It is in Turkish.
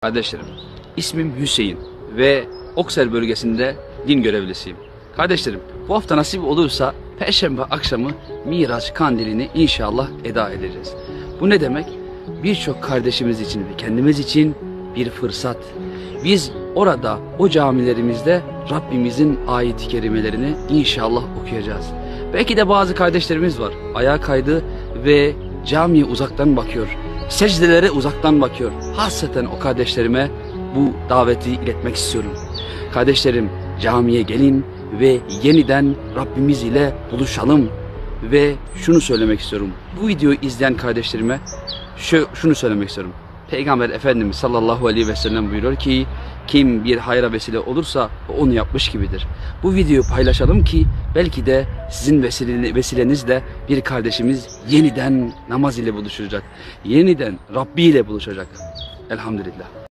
Kardeşlerim, ismim Hüseyin ve Oksel bölgesinde din görevlisiyim. Kardeşlerim, bu hafta nasip olursa Perşembe akşamı Miraç kandilini inşallah eda edeceğiz. Bu ne demek? Birçok kardeşimiz için ve kendimiz için bir fırsat. Biz orada, o camilerimizde Rabbimizin ayet-i kerimelerini inşallah okuyacağız. Belki de bazı kardeşlerimiz var, ayağa kaydı ve camiye uzaktan bakıyor. Secdelere uzaktan bakıyor. Hasreten o kardeşlerime bu daveti iletmek istiyorum. Kardeşlerim, camiye gelin ve yeniden Rabbimiz ile buluşalım. Ve şunu söylemek istiyorum. Bu videoyu izleyen kardeşlerime şunu söylemek istiyorum. Peygamber Efendimiz sallallahu aleyhi ve sellem buyuruyor ki, kim bir hayra vesile olursa onu yapmış gibidir. Bu videoyu paylaşalım ki belki de sizin vesilenizle bir kardeşimiz yeniden namaz ile buluşacak. Yeniden Rabbi ile buluşacak. Elhamdülillah.